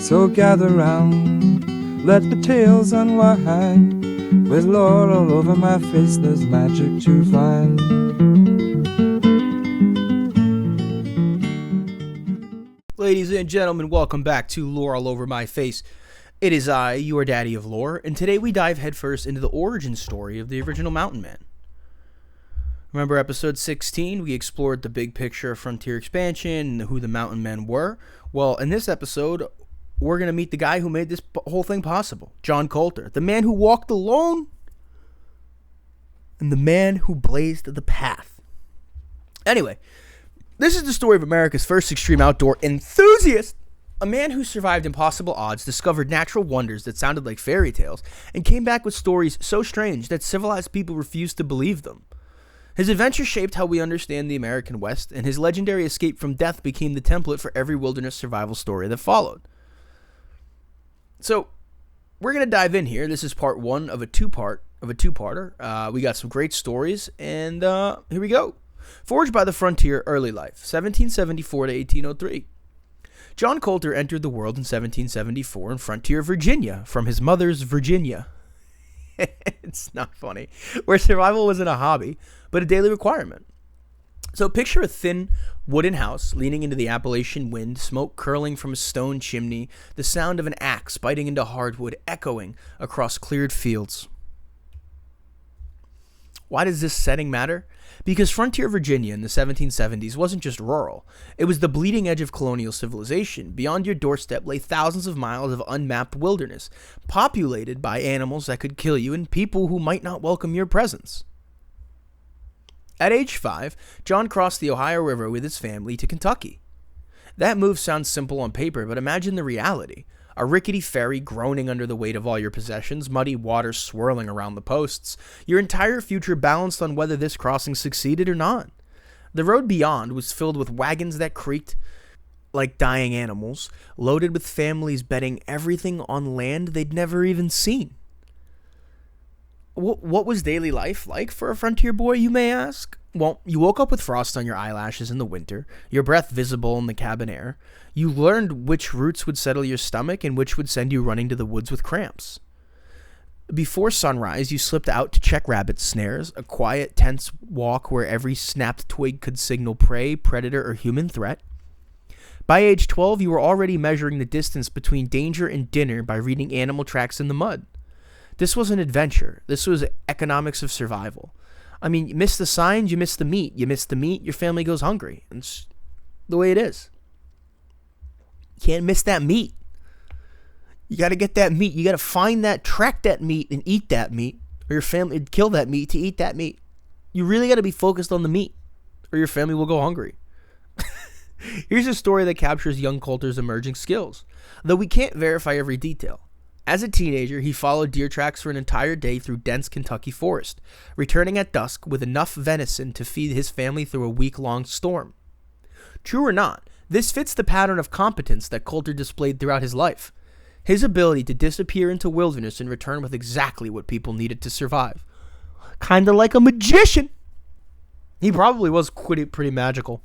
So gather round, let the tales unwind. With lore all over my face, there's magic to find. Ladies and gentlemen, welcome back to Lore All Over My Face. It is I, your daddy of lore, and today we dive headfirst into the origin story of the original Mountain Man. Remember episode 16, we explored the big picture of Frontier expansion and who the Mountain Men were? Well, in this episode, we're going to meet the guy who made this whole thing possible, John Colter, the man who walked alone and the man who blazed the path. Anyway, this is the story of America's first extreme outdoor enthusiast, a man who survived impossible odds, discovered natural wonders that sounded like fairy tales, and came back with stories so strange that civilized people refused to believe them. His adventure shaped how we understand the American West, and his legendary escape from death became the template for every wilderness survival story that followed. So, we're going to dive in here. This is part one of a two-parter. We got some great stories, and here we go. Forged by the Frontier, early life, 1774 to 1803. John Colter entered the world in 1774 in Frontier, Virginia, from his mother's Virginia. It's not funny. Where survival wasn't a hobby, but a daily requirement. So picture a thin wooden house leaning into the Appalachian wind, smoke curling from a stone chimney, the sound of an axe biting into hardwood echoing across cleared fields. Why does this setting matter? Because Frontier Virginia in the 1770s wasn't just rural. It was the bleeding edge of colonial civilization. Beyond your doorstep lay thousands of miles of unmapped wilderness, populated by animals that could kill you and people who might not welcome your presence. At age 5, John crossed the Ohio River with his family to Kentucky. That move sounds simple on paper, but imagine the reality. A rickety ferry groaning under the weight of all your possessions, muddy water swirling around the posts, your entire future balanced on whether this crossing succeeded or not. The road beyond was filled with wagons that creaked like dying animals, loaded with families betting everything on land they'd never even seen. What was daily life like for a frontier boy, you may ask? Well, you woke up with frost on your eyelashes in the winter, your breath visible in the cabin air. You learned which roots would settle your stomach and which would send you running to the woods with cramps. Before sunrise, you slipped out to check rabbit snares, a quiet, tense walk where every snapped twig could signal prey, predator, or human threat. By age 12, you were already measuring the distance between danger and dinner by reading animal tracks in the mud. This was an adventure. This was economics of survival. I mean, you miss the signs, you miss the meat. You miss the meat, your family goes hungry. It's the way it is. You can't miss that meat. You got to get that meat. You got to find that, track that meat, and eat that meat. Or your family would kill that meat to eat that meat. You really got to be focused on the meat, or your family will go hungry. Here's a story that captures young Colter's emerging skills, though we can't verify every detail. As a teenager, he followed deer tracks for an entire day through dense Kentucky forest, returning at dusk with enough venison to feed his family through a week-long storm. True or not, this fits the pattern of competence that Colter displayed throughout his life. His ability to disappear into wilderness and return with exactly what people needed to survive. Kinda like a magician. He probably was pretty magical.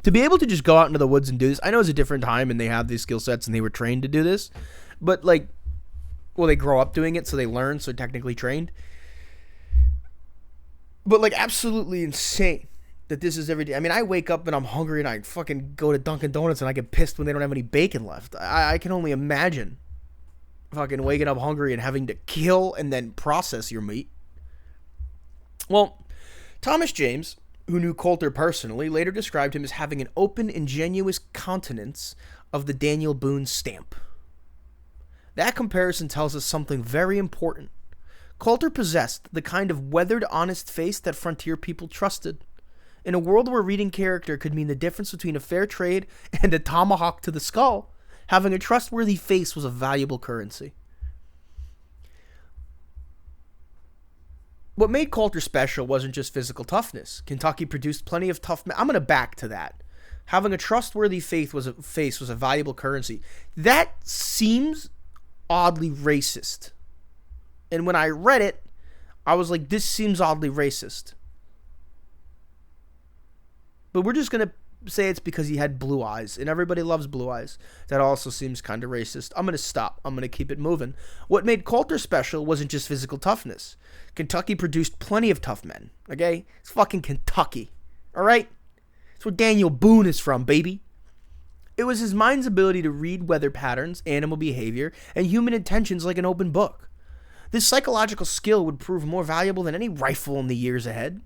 To be able to just go out into the woods and do this, I know it's a different time and they have these skill sets and they were trained to do this, but they grow up doing it, so they learn, so technically trained. But, absolutely insane that this is every day. I mean, I wake up and I'm hungry and I fucking go to Dunkin' Donuts and I get pissed when they don't have any bacon left. I can only imagine fucking waking up hungry and having to kill and then process your meat. Well, Thomas James, who knew Colter personally, later described him as having an open, ingenuous countenance of the Daniel Boone stamp. That comparison tells us something very important. Colter possessed the kind of weathered, honest face that frontier people trusted. In a world where reading character could mean the difference between a fair trade and a tomahawk to the skull, having a trustworthy face was a valuable currency. What made Colter special wasn't just physical toughness. Kentucky produced plenty of tough men. I'm going to back to that. Having a trustworthy face was a valuable currency. That seems oddly racist. And when I read it, I was like, this seems oddly racist. But we're just going to say it's because he had blue eyes, and everybody loves blue eyes. That also seems kind of racist. I'm going to stop. I'm going to keep it moving. What made Colter special wasn't just physical toughness. Kentucky produced plenty of tough men, okay? It's fucking Kentucky, all right? It's where Daniel Boone is from, baby. It was his mind's ability to read weather patterns, animal behavior, and human intentions like an open book. This psychological skill would prove more valuable than any rifle in the years ahead.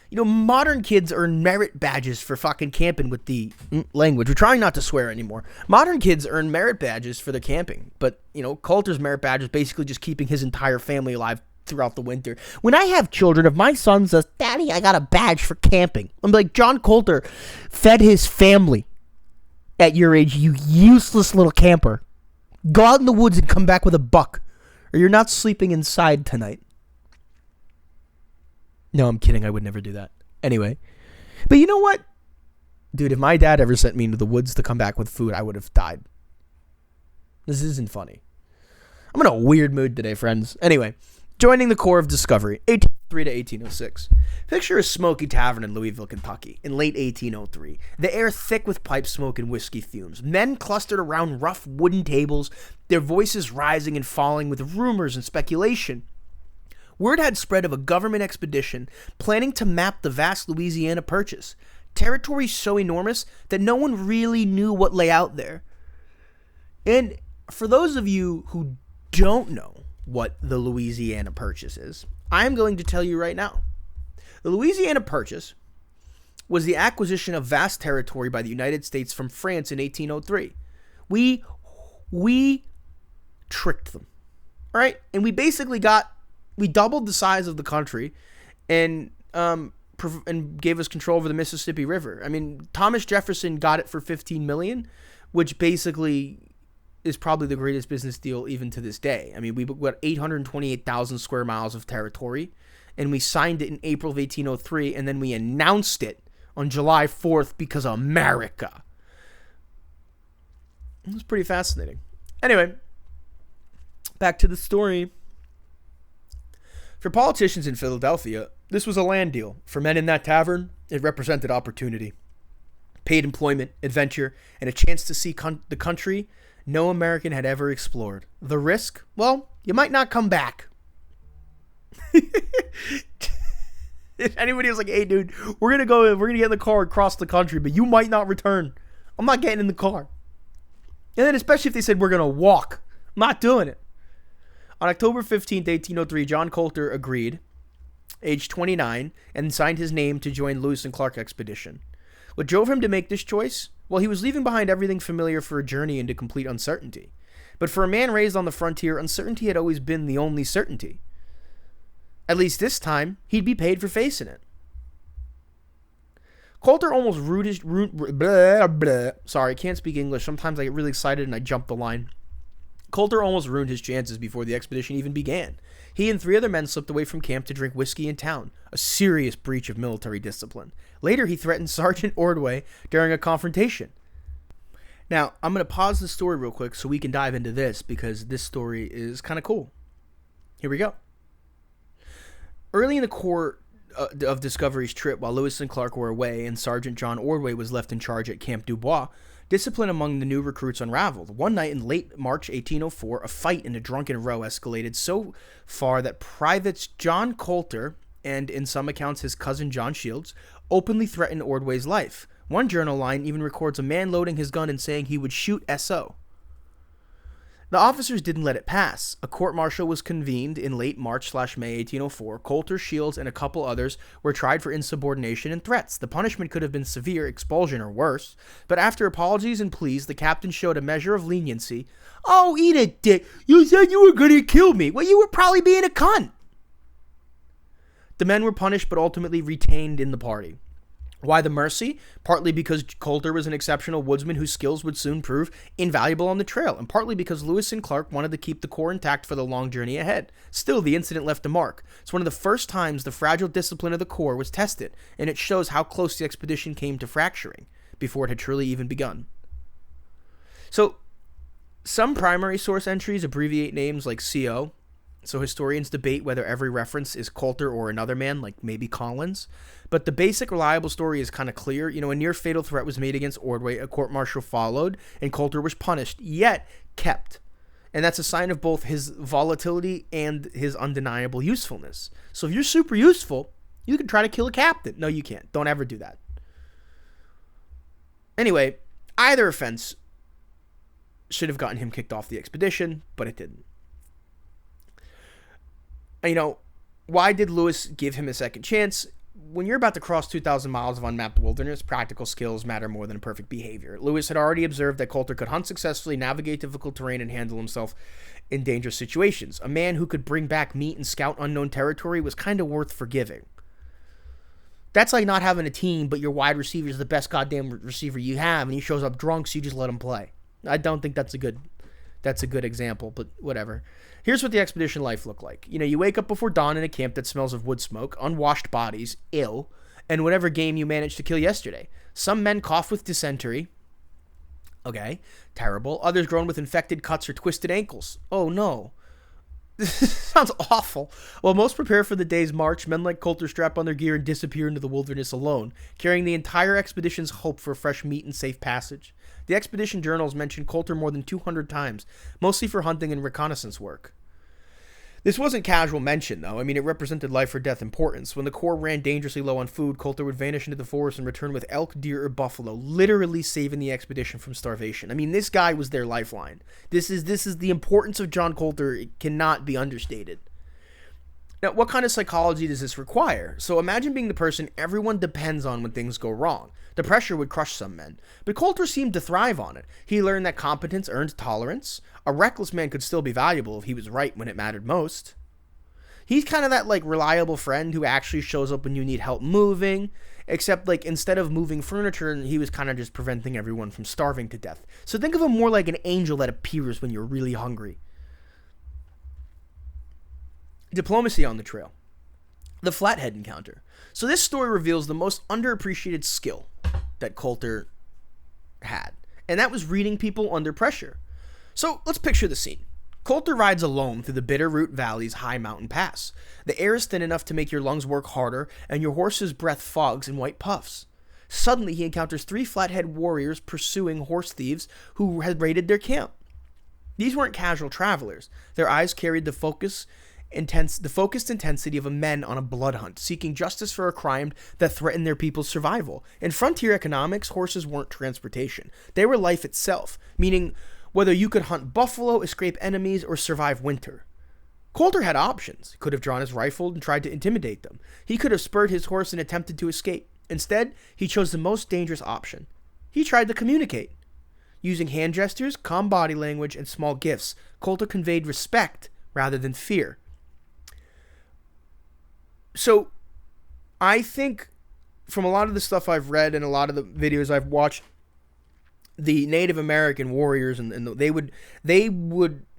You know, modern kids earn merit badges for fucking camping with the language. We're trying not to swear anymore. Modern kids earn merit badges for their camping. But, you know, Colter's merit badge is basically just keeping his entire family alive throughout the winter. When I have children, if my son says, Daddy, I got a badge for camping, I'm like, John Colter fed his family at your age, you useless little camper. Go out in the woods and come back with a buck, or you're not sleeping inside tonight. No, I'm kidding. I would never do that. Anyway. But you know what? Dude, if my dad ever sent me into the woods to come back with food, I would have died. This isn't funny. I'm in a weird mood today, friends. Anyway, joining the Corps of Discovery, 1803 to 1806. Picture a smoky tavern in Louisville, Kentucky, in late 1803. The air thick with pipe smoke and whiskey fumes. Men clustered around rough wooden tables, their voices rising and falling with rumors and speculation. Word had spread of a government expedition planning to map the vast Louisiana Purchase, territory so enormous that no one really knew what lay out there. And for those of you who don't know what the Louisiana Purchase is, I am going to tell you right now. The Louisiana Purchase was the acquisition of vast territory by the United States from France in 1803. We tricked them, all right? And we basically doubled the size of the country and gave us control over the Mississippi River. I mean, Thomas Jefferson got it for $15 million, which basically is probably the greatest business deal even to this day. I mean, we got 828,000 square miles of territory, and we signed it in April of 1803, and then we announced it on July 4th because of America. It was pretty fascinating. Anyway, back to the story. For politicians in Philadelphia, this was a land deal. For men in that tavern, it represented opportunity, paid employment, adventure, and a chance to see the country no American had ever explored. The risk? Well, you might not come back. If anybody was like, hey, dude, we're going to get in the car across the country, but you might not return. I'm not getting in the car. And then especially if they said we're going to walk. I'm not doing it. On October 15th, 1803, John Colter agreed, age 29, and signed his name to join Lewis and Clark expedition. What drove him to make this choice? Well, he was leaving behind everything familiar for a journey into complete uncertainty. But for a man raised on the frontier, uncertainty had always been the only certainty. At least this time, he'd be paid for facing it. Colter almost Sorry, I can't speak English. Sometimes I get really excited and I jump the line. Colter almost ruined his chances before the expedition even began. He and 3 other men slipped away from camp to drink whiskey in town, a serious breach of military discipline. Later, he threatened Sergeant Ordway during a confrontation. Now, I'm going to pause the story real quick so we can dive into this because this story is kind of cool. Here we go. Early in the Corps of Discovery's trip, while Lewis and Clark were away and Sergeant John Ordway was left in charge at Camp Dubois, discipline among the new recruits unraveled. One night in late March 1804, a fight in a drunken row escalated so far that Privates John Colter and, in some accounts, his cousin John Shields openly threatened Ordway's life. One journal line even records a man loading his gun and saying he would shoot S.O. The officers didn't let it pass. A court-martial was convened in late March/May 1804. Colter, Shields, and a couple others were tried for insubordination and threats. The punishment could have been severe expulsion or worse, but after apologies and pleas, the captain showed a measure of leniency. Oh, eat it, dick. You said you were going to kill me. Well, you were probably being a cunt. The men were punished but ultimately retained in the party. Why the mercy? Partly because Colter was an exceptional woodsman whose skills would soon prove invaluable on the trail, and partly because Lewis and Clark wanted to keep the Corps intact for the long journey ahead. Still, the incident left a mark. It's one of the first times the fragile discipline of the Corps was tested, and it shows how close the expedition came to fracturing before it had truly even begun. So, some primary source entries abbreviate names like CO, So historians debate whether every reference is Colter or another man, like maybe Collins. But the basic reliable story is kind of clear. A near fatal threat was made against Ordway, a court-martial followed, and Colter was punished, yet kept. And that's a sign of both his volatility and his undeniable usefulness. So if you're super useful, you can try to kill a captain. No, you can't. Don't ever do that. Anyway, either offense should have gotten him kicked off the expedition, but it didn't. Why did Lewis give him a second chance? When you're about to cross 2,000 miles of unmapped wilderness, practical skills matter more than perfect behavior. Lewis had already observed that Colter could hunt successfully, navigate difficult terrain, and handle himself in dangerous situations. A man who could bring back meat and scout unknown territory was kind of worth forgiving. That's like not having a team, but your wide receiver is the best goddamn receiver you have, and he shows up drunk, so you just let him play. I don't think that's a good example, but whatever. Here's what the expedition life looked like. You wake up before dawn in a camp that smells of wood smoke, unwashed bodies, ill, and whatever game you managed to kill yesterday. Some men cough with dysentery. Okay, terrible. Others groan with infected cuts or twisted ankles. Oh no. This sounds awful. While most prepare for the day's march, men like Colter strap on their gear and disappear into the wilderness alone, carrying the entire expedition's hope for fresh meat and safe passage. The expedition journals mention Colter more than 200 times, mostly for hunting and reconnaissance work. This wasn't casual mention, though. It represented life or death importance. When the Corps ran dangerously low on food, Colter would vanish into the forest and return with elk, deer, or buffalo, literally saving the expedition from starvation. This guy was their lifeline. This is the importance of John Colter. It cannot be understated. Now, what kind of psychology does this require? So imagine being the person everyone depends on when things go wrong. The pressure would crush some men, but Colter seemed to thrive on it. He learned that competence earned tolerance. A reckless man could still be valuable if he was right when it mattered most. He's kind of that reliable friend who actually shows up when you need help moving, except instead of moving furniture, he was kind of just preventing everyone from starving to death. So think of him more like an angel that appears when you're really hungry. Diplomacy on the trail. The Flathead encounter. So this story reveals the most underappreciated skill that Colter had, and that was reading people under pressure. So let's picture the scene. Colter rides alone through the Bitterroot Valley's high mountain pass. The air is thin enough to make your lungs work harder, and your horse's breath fogs in white puffs. Suddenly, he encounters 3 Flathead warriors pursuing horse thieves who had raided their camp. These weren't casual travelers. Their eyes carried the focused intensity of a men on a blood hunt, seeking justice for a crime that threatened their people's survival. In frontier economics, horses weren't transportation. They were life itself, meaning whether you could hunt buffalo, escape enemies, or survive winter. Colter had options. He could have drawn his rifle and tried to intimidate them. He could have spurred his horse and attempted to escape. Instead, he chose the most dangerous option. He tried to communicate. Using hand gestures, calm body language, and small gifts, Colter conveyed respect rather than fear. So, I think from a lot of the stuff I've read and a lot of the videos I've watched, the Native American warriors and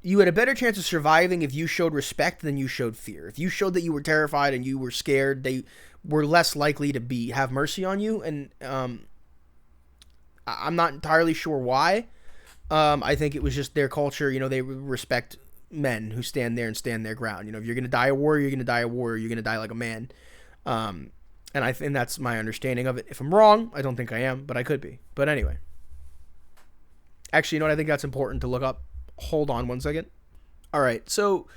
you had a better chance of surviving if you showed respect than you showed fear. If you showed that you were terrified and you were scared, they were less likely to have mercy on you. And I'm not entirely sure why. I think it was just their culture. They respect men who stand there and stand their ground. If you're going to die a warrior, you're going to die a warrior. You're going to die like a man. And that's my understanding of it. If I'm wrong, I don't think I am, but I could be. But anyway. Actually, I think that's important to look up. Hold on one second. All right, so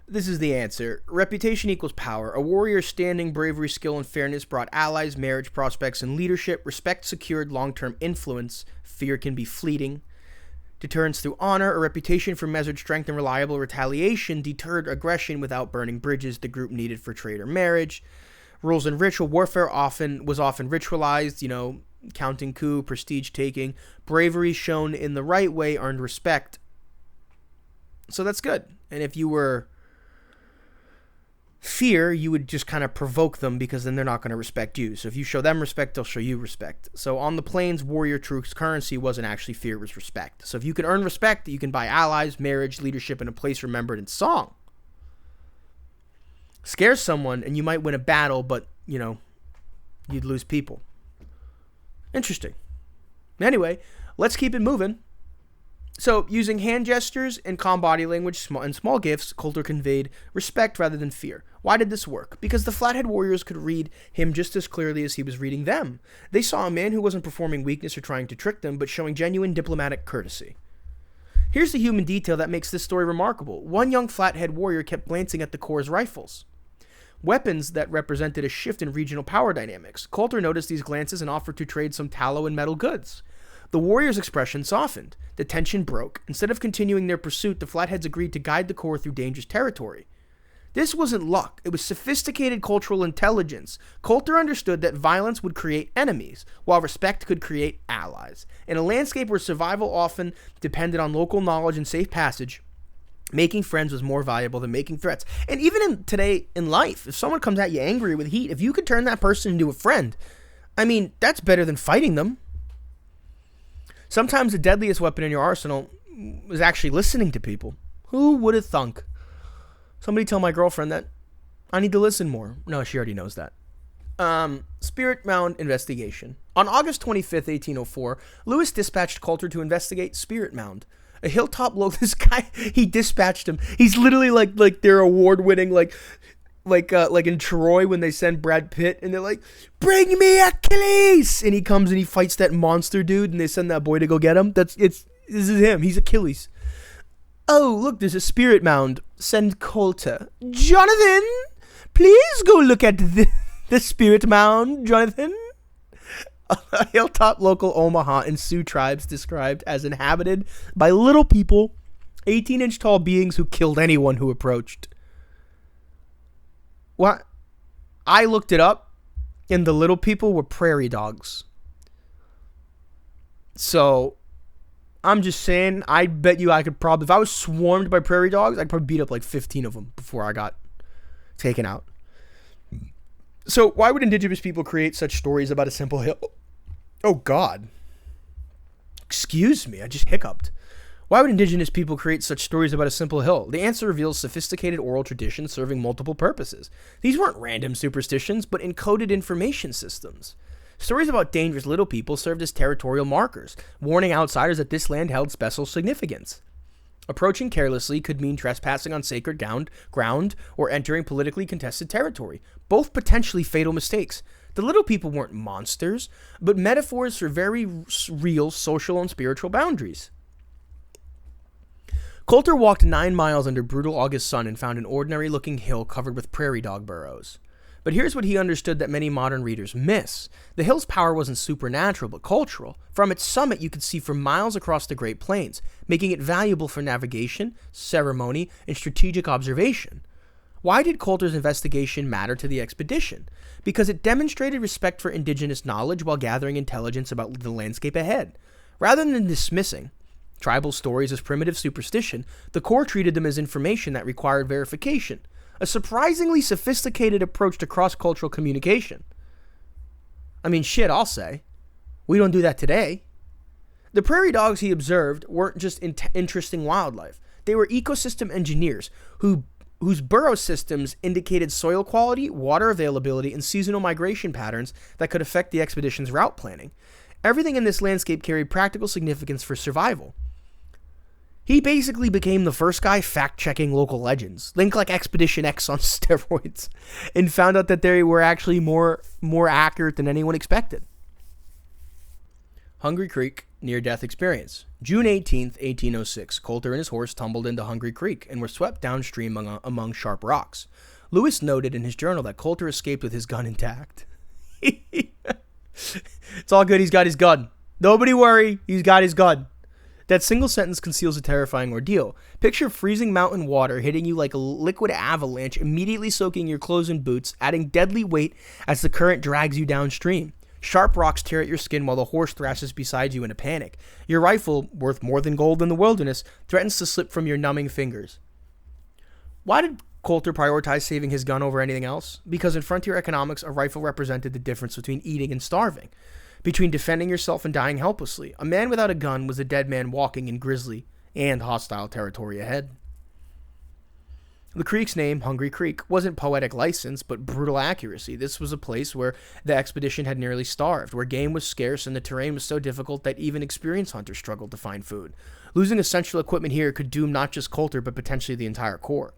this is the answer. Reputation equals power. A warrior's standing, bravery, skill, and fairness brought allies, marriage prospects, and leadership. Respect secured long-term influence. Fear can be fleeting. Deterrence through honor. A reputation for measured strength and reliable retaliation deterred aggression without burning bridges the group needed for trade or marriage. Rules and ritual warfare was often ritualized, counting coup, prestige taking. Bravery shown in the right way earned respect. So that's good. And if you were fear, you would just kind of provoke them because then they're not going to respect you. So if you show them respect, they'll show you respect. So on the plains, warrior truth's currency wasn't actually fear, it was respect. So if you can earn respect, you can buy allies, marriage, leadership, and a place remembered in song. Scare someone and you might win a battle, but, you'd lose people. Interesting. Anyway, let's keep it moving. So, using hand gestures and calm body language and small gifts, Colter conveyed respect rather than fear. Why did this work? Because the Flathead warriors could read him just as clearly as he was reading them. They saw a man who wasn't performing weakness or trying to trick them, but showing genuine diplomatic courtesy. Here's the human detail that makes this story remarkable. One young Flathead warrior kept glancing at the Corps' rifles, weapons that represented a shift in regional power dynamics. Colter noticed these glances and offered to trade some tallow and metal goods. The warrior's expression softened. The tension broke. Instead of continuing their pursuit, the Flatheads agreed to guide the Corps through dangerous territory. This wasn't luck. It was sophisticated cultural intelligence. Colter understood that violence would create enemies, while respect could create allies. In a landscape where survival often depended on local knowledge and safe passage, making friends was more valuable than making threats. And even today in life, if someone comes at you angry with heat, if you could turn that person into a friend, I mean, that's better than fighting them. Sometimes the deadliest weapon in your arsenal is actually listening to people. Who would have thunk? Somebody tell my girlfriend that I need to listen more. No, she already knows that. Spirit Mound investigation. On August 25th, 1804, Lewis dispatched Colter to investigate Spirit Mound, a hilltop low. This guy, he dispatched him. He's literally like their award-winning, like in Troy when they send Brad Pitt and they're like, "Bring me Achilles," and he comes and he fights that monster dude, and they send that boy to go get him. This is him. He's Achilles. Oh, look, there's a spirit mound. Send Colter. Jonathan, please go look at the spirit mound, Jonathan. A hilltop local Omaha and Sioux tribes described as inhabited by little people, 18-inch tall beings who killed anyone who approached. What? I looked it up, and the little people were prairie dogs. So, I'm just saying, I bet you I could probably, if I was swarmed by prairie dogs, I'd probably beat up like 15 of them before I got taken out. So, why would indigenous people create such stories about a simple hill? Oh, God. Excuse me, I just hiccuped. Why would indigenous people create such stories about a simple hill? The answer reveals sophisticated oral traditions serving multiple purposes. These weren't random superstitions, but encoded information systems. Stories about dangerous little people served as territorial markers, warning outsiders that this land held special significance. Approaching carelessly could mean trespassing on sacred ground or entering politically contested territory, both potentially fatal mistakes. The little people weren't monsters, but metaphors for very real social and spiritual boundaries. Colter walked 9 miles under brutal August sun and found an ordinary-looking hill covered with prairie dog burrows. But here's what he understood that many modern readers miss. The hill's power wasn't supernatural, but cultural. From its summit, you could see for miles across the Great Plains, making it valuable for navigation, ceremony, and strategic observation. Why did Colter's investigation matter to the expedition? Because it demonstrated respect for indigenous knowledge while gathering intelligence about the landscape ahead. Rather than dismissing tribal stories as primitive superstition, the Corps treated them as information that required verification. A surprisingly sophisticated approach to cross-cultural communication. I mean, shit, I'll say. We don't do that today. The prairie dogs he observed weren't just interesting wildlife. They were ecosystem engineers whose burrow systems indicated soil quality, water availability, and seasonal migration patterns that could affect the expedition's route planning. Everything in this landscape carried practical significance for survival. He basically became the first guy fact-checking local legends. Think like Expedition X on steroids. And found out that they were actually more accurate than anyone expected. Hungry Creek near-death experience. June 18th, 1806, Colter and his horse tumbled into Hungry Creek and were swept downstream among sharp rocks. Lewis noted in his journal that Colter escaped with his gun intact. It's all good, he's got his gun. Nobody worry, he's got his gun. That single sentence conceals a terrifying ordeal. Picture freezing mountain water hitting you like a liquid avalanche, immediately soaking your clothes and boots, adding deadly weight as the current drags you downstream. Sharp rocks tear at your skin while the horse thrashes beside you in a panic. Your rifle, worth more than gold in the wilderness, threatens to slip from your numbing fingers. Why did Colter prioritized saving his gun over anything else? Because in frontier economics, a rifle represented the difference between eating and starving, between defending yourself and dying helplessly. A man without a gun was a dead man walking in grisly and hostile territory ahead. The creek's name, Hungry Creek, wasn't poetic license, but brutal accuracy. This was a place where the expedition had nearly starved, where game was scarce and the terrain was so difficult that even experienced hunters struggled to find food. Losing essential equipment here could doom not just Colter, but potentially the entire Corps.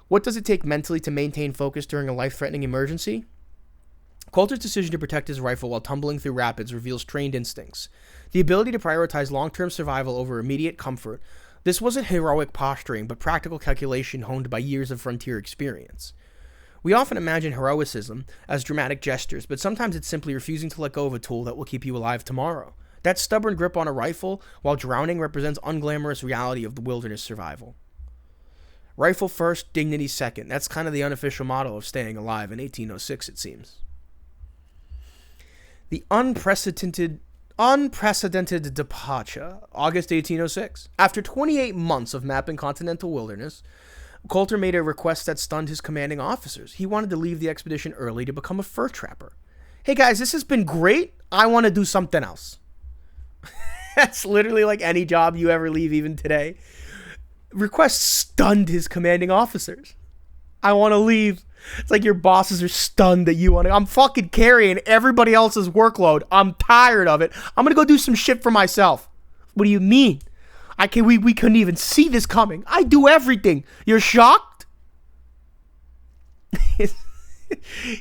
What does it take mentally to maintain focus during a life-threatening emergency? Colter's decision to protect his rifle while tumbling through rapids reveals trained instincts. The ability to prioritize long-term survival over immediate comfort. This wasn't heroic posturing, but practical calculation honed by years of frontier experience. We often imagine heroicism as dramatic gestures, but sometimes it's simply refusing to let go of a tool that will keep you alive tomorrow. That stubborn grip on a rifle while drowning represents unglamorous reality of the wilderness survival. Rifle first, dignity second. That's kind of the unofficial motto of staying alive in 1806, it seems. The unprecedented departure, August 1806. After 28 months of mapping continental wilderness, Colter made a request that stunned his commanding officers. He wanted to leave the expedition early to become a fur trapper. Hey guys, this has been great. I want to do something else. That's literally like any job you ever leave even today. Request stunned his commanding officers. I want to leave. It's like your bosses are stunned that you want to. I'm fucking carrying everybody else's workload. I'm tired of it. I'm going to go do some shit for myself. What do you mean? We couldn't even see this coming. I do everything. You're shocked?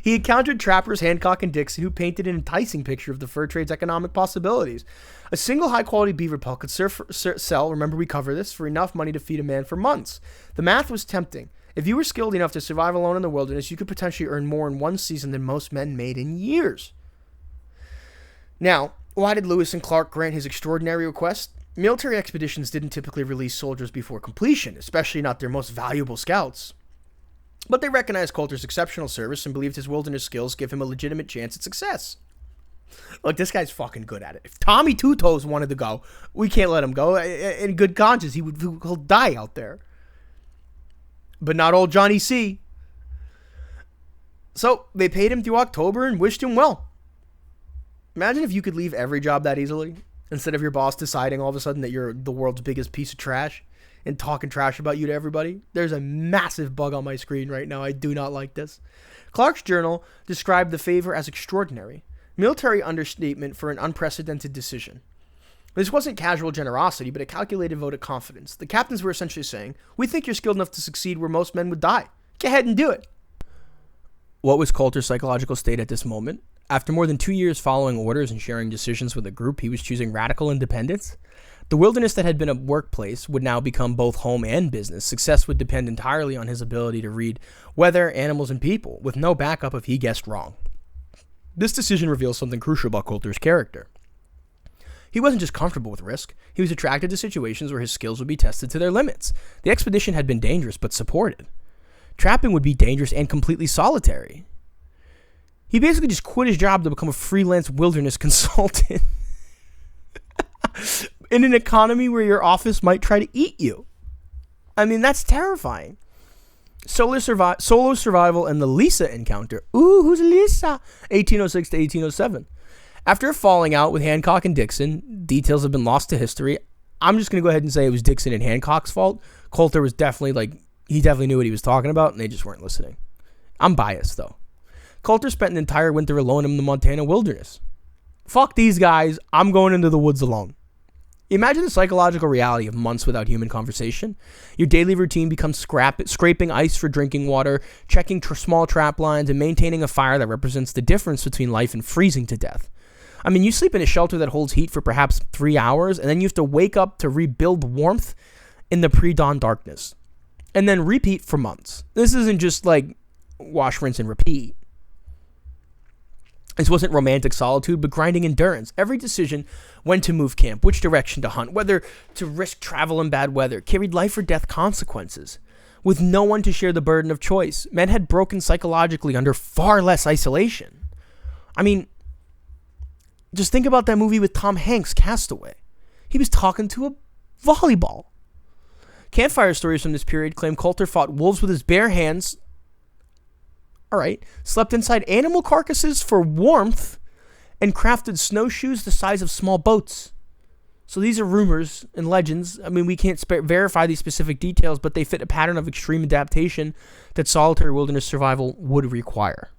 He encountered trappers Hancock and Dixon, who painted an enticing picture of the fur trade's economic possibilities. A single high-quality beaver pelt could sell, remember we cover this, for enough money to feed a man for months. The math was tempting. If you were skilled enough to survive alone in the wilderness, you could potentially earn more in one season than most men made in years. Now, why did Lewis and Clark grant his extraordinary request? Military expeditions didn't typically release soldiers before completion, especially not their most valuable scouts. But they recognized Colter's exceptional service and believed his wilderness skills give him a legitimate chance at success. Look, this guy's fucking good at it. If Tommy Two Toes wanted to go, we can't let him go. In good conscience, he'll die out there. But not old Johnny C. So they paid him through October and wished him well. Imagine if you could leave every job that easily, instead of your boss deciding all of a sudden that you're the world's biggest piece of trash and talking trash about you to everybody. There's a massive bug on my screen right now. I do not like this. Clark's journal described the favor as extraordinary. Military understatement for an unprecedented decision. This wasn't casual generosity, but a calculated vote of confidence. The captains were essentially saying, we think you're skilled enough to succeed where most men would die. Go ahead and do it. What was Colter's psychological state at this moment? After more than 2 years following orders and sharing decisions with a group, he was choosing radical independence. The wilderness that had been a workplace would now become both home and business. Success would depend entirely on his ability to read weather, animals, and people, with no backup if he guessed wrong. This decision reveals something crucial about Colter's character. He wasn't just comfortable with risk. He was attracted to situations where his skills would be tested to their limits. The expedition had been dangerous, but supported. Trapping would be dangerous and completely solitary. He basically just quit his job to become a freelance wilderness consultant. In an economy where your office might try to eat you. I mean, that's terrifying. Solo survival and the Lisa encounter. Ooh, who's Lisa? 1806 to 1807. After a falling out with Hancock and Dixon, details have been lost to history. I'm just going to go ahead and say it was Dixon and Hancock's fault. Colter was definitely he definitely knew what he was talking about, and they just weren't listening. I'm biased, though. Colter spent an entire winter alone in the Montana wilderness. Fuck these guys. I'm going into the woods alone. Imagine the psychological reality of months without human conversation. Your daily routine becomes scraping ice for drinking water, checking small trap lines, and maintaining a fire that represents the difference between life and freezing to death. I mean, you sleep in a shelter that holds heat for perhaps 3 hours, and then you have to wake up to rebuild warmth in the pre-dawn darkness. And then repeat for months. This isn't just like wash, rinse, and repeat. This wasn't romantic solitude, but grinding endurance. Every decision, when to move camp, which direction to hunt, whether to risk travel in bad weather, carried life or death consequences. With no one to share the burden of choice, men had broken psychologically under far less isolation. I mean, just think about that movie with Tom Hanks, Castaway. He was talking to a volleyball. Campfire stories from this period claim Colter fought wolves with his bare hands. Slept inside animal carcasses for warmth, and crafted snowshoes the size of small boats. So these are rumors and legends. I mean, we can't verify these specific details, but they fit a pattern of extreme adaptation that solitary wilderness survival would require.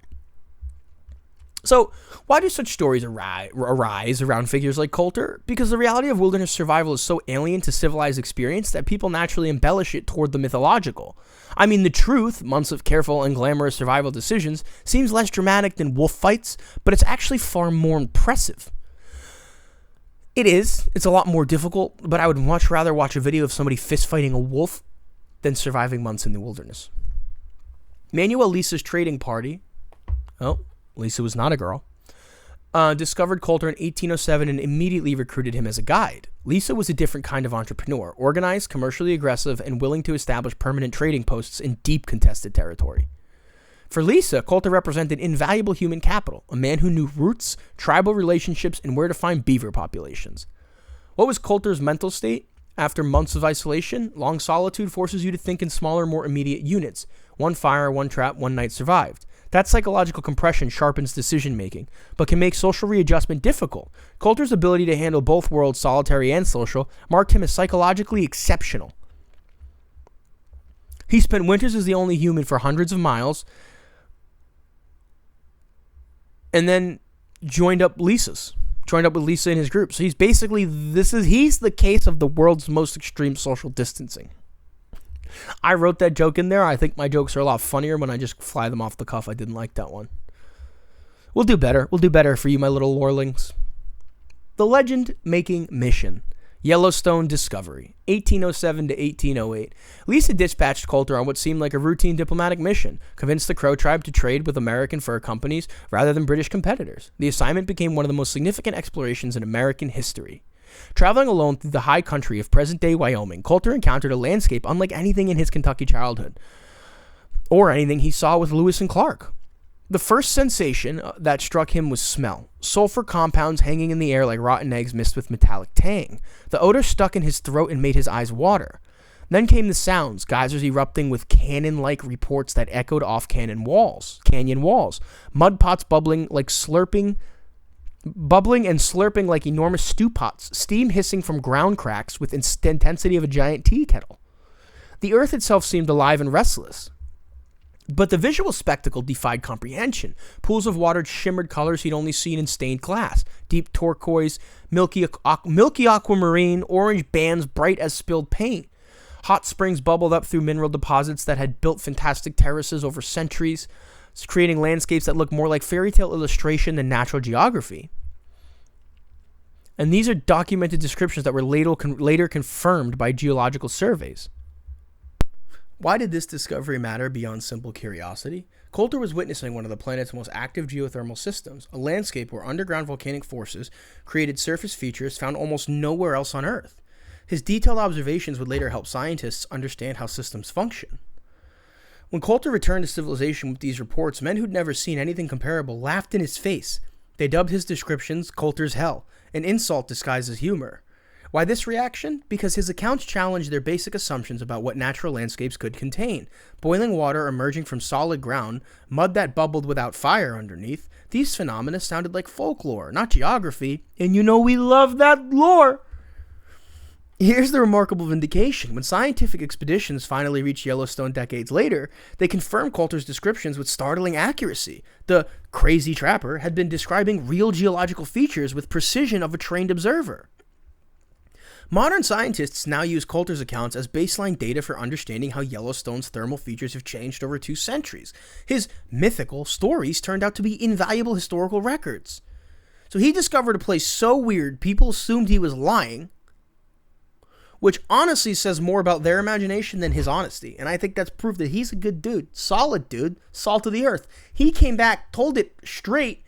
So why do such stories arise around figures like Colter? Because the reality of wilderness survival is so alien to civilized experience that people naturally embellish it toward the mythological. I mean, the truth, months of careful and glamorous survival decisions, seems less dramatic than wolf fights, but it's actually far more impressive. It's a lot more difficult, but I would much rather watch a video of somebody fist fighting a wolf than surviving months in the wilderness. Manuel Lisa's trading party, Lisa was not a girl, discovered Colter in 1807 and immediately recruited him as a guide. Lisa was a different kind of entrepreneur, organized, commercially aggressive, and willing to establish permanent trading posts in deep contested territory. For Lisa, Colter represented invaluable human capital, a man who knew roots, tribal relationships, and where to find beaver populations. What was Colter's mental state? After months of isolation, long solitude forces you to think in smaller, more immediate units. One fire, one trap, one night survived. That psychological compression sharpens decision-making, but can make social readjustment difficult. Colter's ability to handle both worlds, solitary and social, marked him as psychologically exceptional. He spent winters as the only human for hundreds of miles, and then joined up with Lisa in his group. So he's basically, he's the case of the world's most extreme social distancing. I wrote that joke in there. I think my jokes are a lot funnier when I just fly them off the cuff. I didn't like that one. We'll do better. We'll do better for you, my little lorelings. The legend-making mission. Yellowstone discovery, 1807 to 1808. Lisa dispatched Colter on what seemed like a routine diplomatic mission, convinced the Crow tribe to trade with American fur companies rather than British competitors. The assignment became one of the most significant explorations in American history. Traveling alone through the high country of present-day Wyoming, Colter encountered a landscape unlike anything in his Kentucky childhood, or anything he saw with Lewis and Clark. The first sensation that struck him was smell. Sulfur compounds hanging in the air like rotten eggs mixed with metallic tang. The odor stuck in his throat and made his eyes water. Then came the sounds, geysers erupting with cannon-like reports that echoed off canyon walls. Mud pots bubbling and slurping like enormous stew pots, steam hissing from ground cracks with intensity of a giant tea kettle. The earth itself seemed alive and restless. But the visual spectacle defied comprehension. Pools of water shimmered colors he'd only seen in stained glass. Deep turquoise, milky aquamarine, orange bands bright as spilled paint. Hot springs bubbled up through mineral deposits that had built fantastic terraces over centuries, creating landscapes that looked more like fairy tale illustration than natural geography. And these are documented descriptions that were later confirmed by geological surveys. Why did this discovery matter beyond simple curiosity? Colter was witnessing one of the planet's most active geothermal systems, a landscape where underground volcanic forces created surface features found almost nowhere else on Earth. His detailed observations would later help scientists understand how systems function. When Colter returned to civilization with these reports, men who'd never seen anything comparable laughed in his face. They dubbed his descriptions Colter's Hell, an insult disguised as humor. Why this reaction? Because his accounts challenged their basic assumptions about what natural landscapes could contain. Boiling water emerging from solid ground, mud that bubbled without fire underneath, these phenomena sounded like folklore, not geography, and you know we love that lore! Here's the remarkable vindication. When scientific expeditions finally reached Yellowstone decades later, they confirmed Colter's descriptions with startling accuracy. The crazy trapper had been describing real geological features with precision of a trained observer. Modern scientists now use Colter's accounts as baseline data for understanding how Yellowstone's thermal features have changed over 2 centuries. His mythical stories turned out to be invaluable historical records. So he discovered a place so weird people assumed he was lying, which honestly says more about their imagination than his honesty. And I think that's proof that he's a good dude, solid dude, salt of the earth. He came back, told it straight.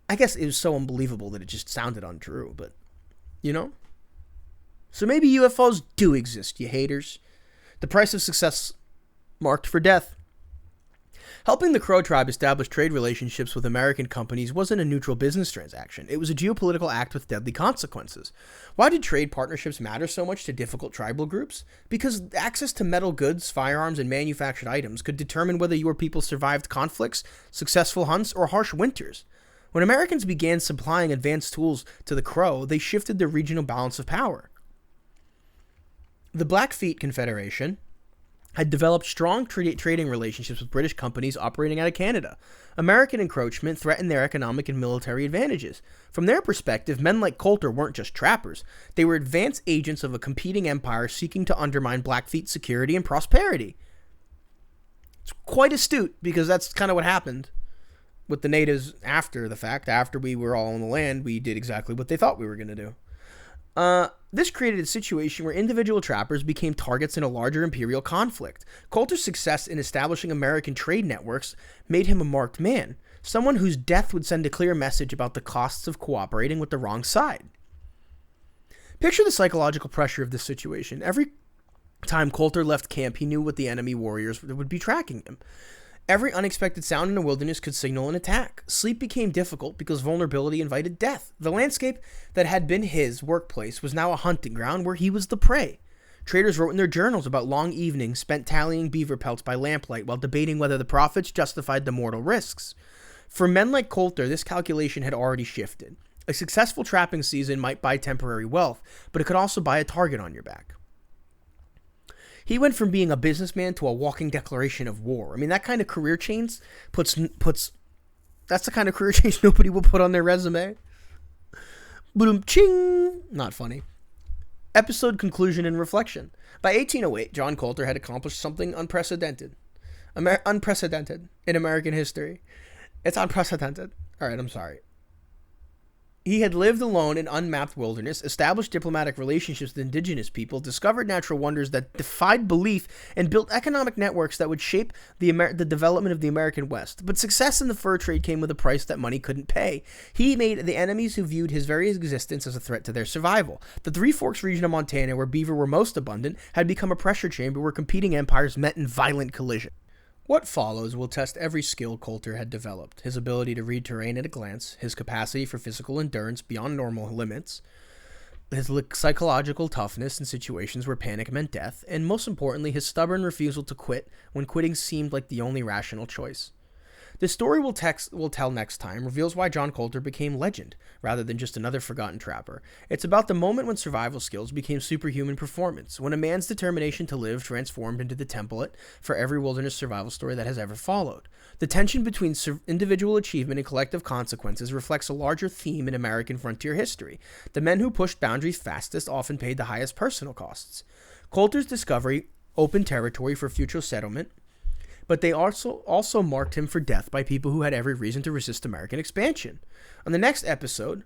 I guess it was so unbelievable that it just sounded untrue, but, you know? So maybe UFOs do exist, you haters. The price of success marked for death. Helping the Crow tribe establish trade relationships with American companies wasn't a neutral business transaction. It was a geopolitical act with deadly consequences. Why did trade partnerships matter so much to difficult tribal groups? Because access to metal goods, firearms, and manufactured items could determine whether your people survived conflicts, successful hunts, or harsh winters. When Americans began supplying advanced tools to the Crow, they shifted the regional balance of power. The Blackfeet Confederation had developed strong trading relationships with British companies operating out of Canada. American encroachment threatened their economic and military advantages. From their perspective, men like Colter weren't just trappers. They were advanced agents of a competing empire seeking to undermine Blackfeet security and prosperity. It's quite astute, because that's kind of what happened with the natives after the fact. After we were all on the land, we did exactly what they thought we were going to do. This created a situation where individual trappers became targets in a larger imperial conflict. Colter's success in establishing American trade networks made him a marked man, someone whose death would send a clear message about the costs of cooperating with the wrong side. Picture the psychological pressure of this situation. Every time Colter left camp, he knew what the enemy warriors would be tracking him. Every unexpected sound in the wilderness could signal an attack. Sleep became difficult because vulnerability invited death. The landscape that had been his workplace was now a hunting ground where he was the prey. Traders wrote in their journals about long evenings spent tallying beaver pelts by lamplight while debating whether the profits justified the mortal risks. For men like Colter, this calculation had already shifted. A successful trapping season might buy temporary wealth, but it could also buy a target on your back. He went from being a businessman to a walking declaration of war. I mean, that kind of career change puts that's the kind of career change nobody will put on their resume. Boom, ching. Not funny. Episode conclusion and reflection. By 1808, John Colter had accomplished something unprecedented. Unprecedented in American history. It's unprecedented. All right, I'm sorry. He had lived alone in unmapped wilderness, established diplomatic relationships with indigenous people, discovered natural wonders that defied belief, and built economic networks that would shape the development of the American West. But success in the fur trade came with a price that money couldn't pay. He made the enemies who viewed his very existence as a threat to their survival. The Three Forks region of Montana, where beaver were most abundant, had become a pressure chamber where competing empires met in violent collision. What follows will test every skill Colter had developed: his ability to read terrain at a glance, his capacity for physical endurance beyond normal limits, his psychological toughness in situations where panic meant death, and most importantly, his stubborn refusal to quit when quitting seemed like the only rational choice. The story we'll tell next time reveals why John Colter became legend, rather than just another forgotten trapper. It's about the moment when survival skills became superhuman performance, when a man's determination to live transformed into the template for every wilderness survival story that has ever followed. The tension between individual achievement and collective consequences reflects a larger theme in American frontier history. The men who pushed boundaries fastest often paid the highest personal costs. Colter's discovery opened territory for future settlement, but they also marked him for death by people who had every reason to resist American expansion. On the next episode,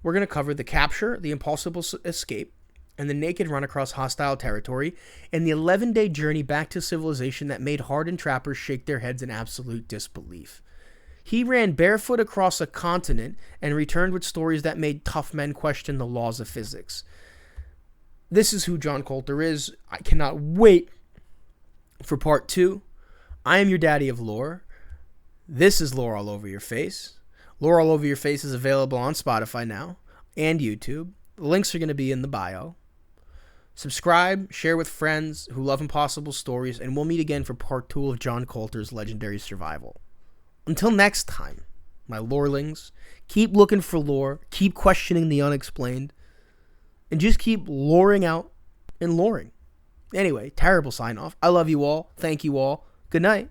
we're going to cover the capture, the impossible escape, and the naked run across hostile territory, and the 11-day journey back to civilization that made hardened trappers shake their heads in absolute disbelief. He ran barefoot across a continent and returned with stories that made tough men question the laws of physics. This is who John Colter is. I cannot wait for part 2. I am your daddy of lore. This is Lore All Over Your Face. Lore All Over Your Face is available on Spotify now and YouTube. The links are going to be in the bio. Subscribe, share with friends who love impossible stories, and we'll meet again for part 2 of John Colter's legendary survival. Until next time, my lorelings, keep looking for lore, keep questioning the unexplained, and just keep loring out and loring. Anyway, terrible sign off. I love you all. Thank you all. Good night.